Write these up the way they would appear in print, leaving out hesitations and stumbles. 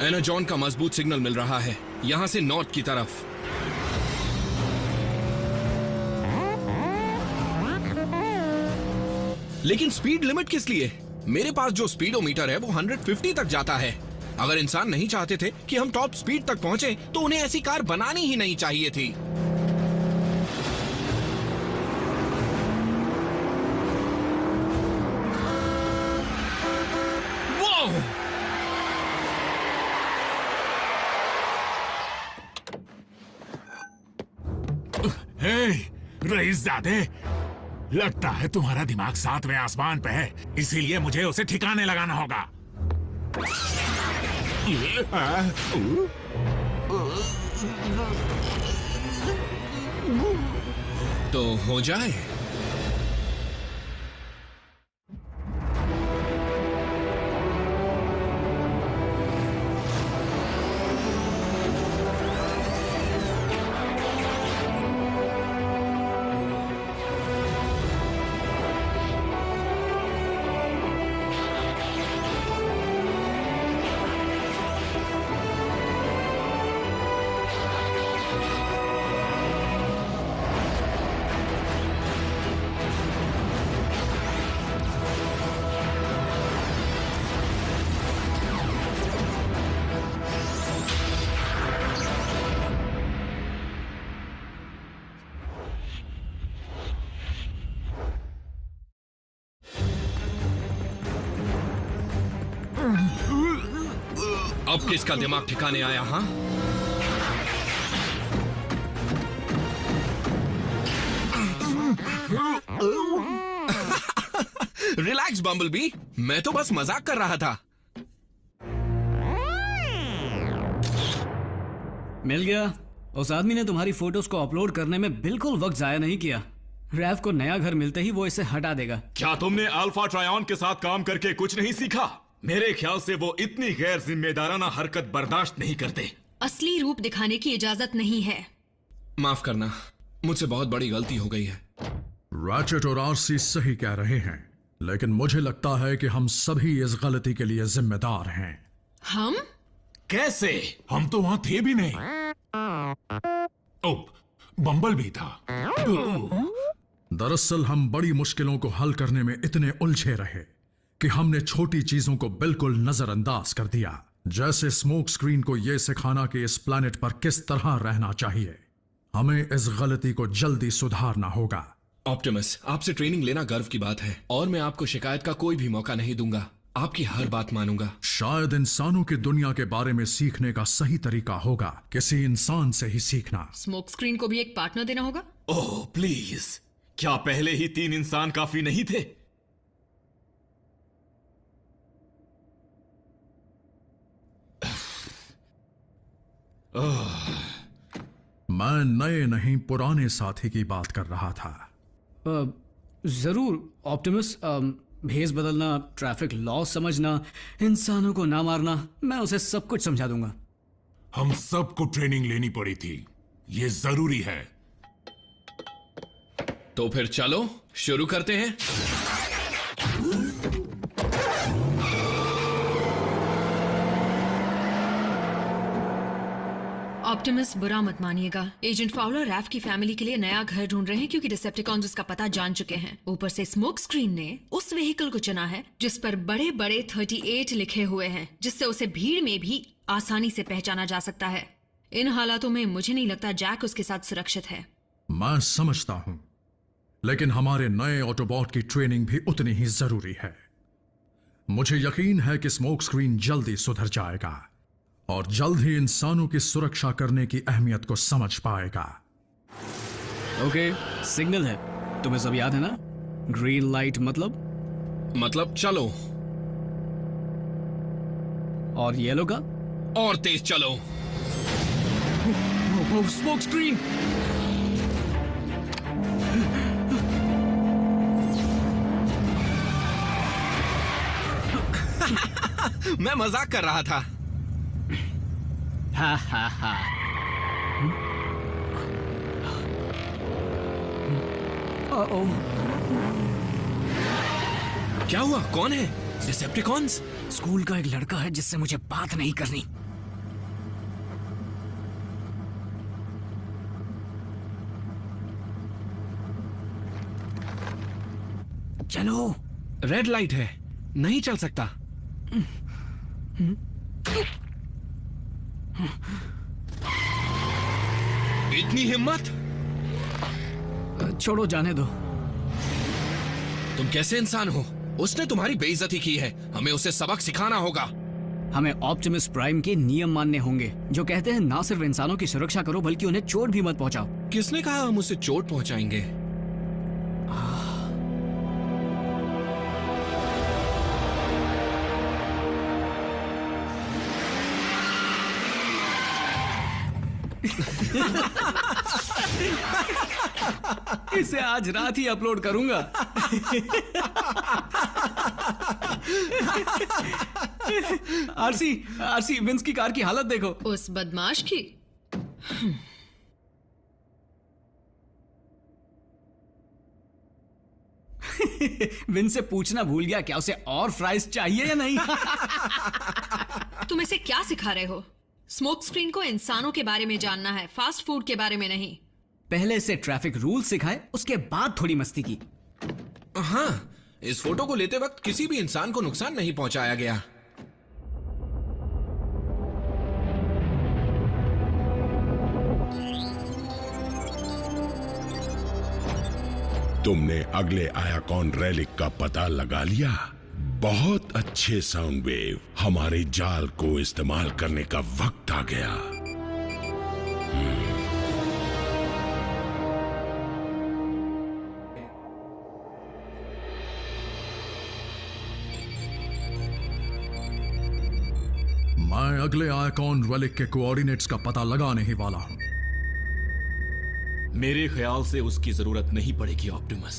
Energon का मजबूत signal मिल रहा है यहां से नॉर्थ की तरफ। लेकिन स्पीड लिमिट किस लिए? मेरे पास जो स्पीडोमीटर है वो 150 तक जाता है। अगर इंसान नहीं चाहते थे कि हम टॉप स्पीड तक पहुंचे तो उन्हें ऐसी कार बनानी ही नहीं चाहिए थी। रईसजादे, लगता है तुम्हारा दिमाग 7वें आसमान पे है, इसीलिए मुझे उसे ठिकाने लगाना होगा। तो हो जाए। अब किसका दिमाग ठिकाने आया? हाँ, रिलैक्स बम्बलबी, मैं तो बस मजाक कर रहा था। मिल गया। उस आदमी ने तुम्हारी फोटोज को अपलोड करने में बिल्कुल वक्त जाया नहीं किया। रैफ को नया घर मिलते ही वो इसे हटा देगा। क्या तुमने अल्फा ट्रायन के साथ काम करके कुछ नहीं सीखा? मेरे ख्याल से वो इतनी गैर जिम्मेदाराना हरकत बर्दाश्त नहीं करते। असली रूप दिखाने की इजाजत नहीं है। माफ करना, मुझसे बहुत बड़ी गलती हो गई है। रैचेट और आरसी सही कह रहे हैं, लेकिन मुझे लगता है कि हम सभी इस गलती के लिए जिम्मेदार हैं। हम? कैसे? हम तो वहां थे भी नहीं। बम्बल भी था। दरअसल हम बड़ी मुश्किलों को हल करने में इतने उलझे रहे कि हमने छोटी चीजों को बिल्कुल नजरअंदाज कर दिया, जैसे स्मोक स्क्रीन को यह सिखाना कि इस प्लैनेट पर किस तरह रहना चाहिए। हमें इस गलती को जल्दी सुधारना होगा। ऑप्टिमस, आपसे ट्रेनिंग लेना गर्व की बात है और मैं आपको शिकायत का कोई भी मौका नहीं दूंगा। आपकी हर बात मानूंगा। शायद इंसानों की दुनिया के बारे में सीखने का सही तरीका होगा किसी इंसान से ही सीखना। स्मोक स्क्रीन को भी एक पार्टनर देना होगा। ओह प्लीज, क्या पहले ही 3 इंसान काफी नहीं थे? मैं नए नहीं पुराने साथी की बात कर रहा था। जरूर ऑप्टिमस। भेस बदलना, ट्रैफिक लॉ समझना, इंसानों को ना मारना, मैं उसे सब कुछ समझा दूंगा। हम सबको ट्रेनिंग लेनी पड़ी थी, ये जरूरी है। तो फिर चलो शुरू करते हैं। ऑप्टिमस, बुरा मत मानिएगा। एजेंट फाउलर रैफ की फैमिली के लिए नया घर ढूंढ रहे हैं क्योंकि डिसेप्टिकॉन्स उसका पता जान चुके हैं। ऊपर से स्मोक स्क्रीन ने उस व्हीकल को चुना है जिस पर बड़े बड़े 38 लिखे हुए हैं, जिससे उसे भीड़ में भी आसानी से पहचाना जा सकता है। इन हालातों में मुझे नहीं लगता जैक उसके साथ सुरक्षित है। मैं समझता हूं, लेकिन हमारे नए ऑटोबॉट की ट्रेनिंग भी उतनी ही जरूरी है। मुझे यकीन है कि स्मोक स्क्रीन जल्दी सुधर जाएगा और जल्द ही इंसानों की सुरक्षा करने की अहमियत को समझ पाएगा। ओके, सिग्नल है। तुम्हें सब याद है ना? ग्रीन लाइट मतलब चलो। और येलो का? और तेज चलो। Smoke screen! मैं मजाक कर रहा था। हा हा हा। क्या हुआ? कौन है? डिसेप्टिकॉन्स? स्कूल का एक लड़का है जिससे मुझे बात नहीं करनी। चलो। रेड लाइट है, नहीं चल सकता। इतनी हिम्मत? छोड़ो, जाने दो। तुम कैसे इंसान हो? उसने तुम्हारी बेइज्जती की है, हमें उसे सबक सिखाना होगा। हमें ऑप्टिमस प्राइम के नियम मानने होंगे, जो कहते हैं ना सिर्फ इंसानों की सुरक्षा करो बल्कि उन्हें चोट भी मत पहुंचाओ। किसने कहा हम उसे चोट पहुंचाएंगे? इसे आज रात ही अपलोड करूंगा। आरसी, विंस की कार की हालत देखो। उस बदमाश की। विंस से पूछना भूल गया, क्या उसे और फ्राइज चाहिए या नहीं? तुम इसे क्या सिखा रहे हो? स्मोक स्क्रीन को इंसानों के बारे में जानना है, फास्ट फूड के बारे में नहीं। पहले से ट्रैफिक रूल सिखाए, उसके बाद थोड़ी मस्ती की। हाँ, इस फोटो को लेते वक्त किसी भी इंसान को नुकसान नहीं पहुंचाया गया। तुमने अगले आयाकॉन रेलिक का पता लगा लिया? बहुत अच्छे साउंड वेव। हमारे जाल को इस्तेमाल करने का वक्त आ गया। मैं अगले आइकॉन रेलिक के कोऑर्डिनेट्स का पता लगाने ही वाला हूं। मेरे ख्याल से उसकी जरूरत नहीं पड़ेगी ऑप्टिमस।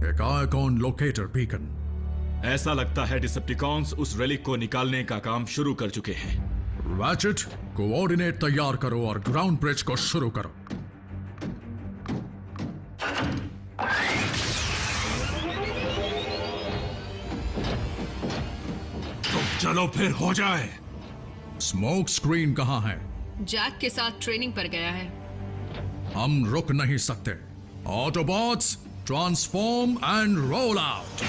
एक आइकॉन लोकेटर बीकन। ऐसा लगता है डिसेप्टिकॉन्स उस रेलिक को निकालने का काम शुरू कर चुके हैं। रैचेट, कोऑर्डिनेट तैयार करो और ग्राउंड ब्रिज को शुरू करो। तो चलो फिर हो जाए। स्मोक स्क्रीन कहां है? जैक के साथ ट्रेनिंग पर गया है। हम रुक नहीं सकते। Autobots, transform and roll out.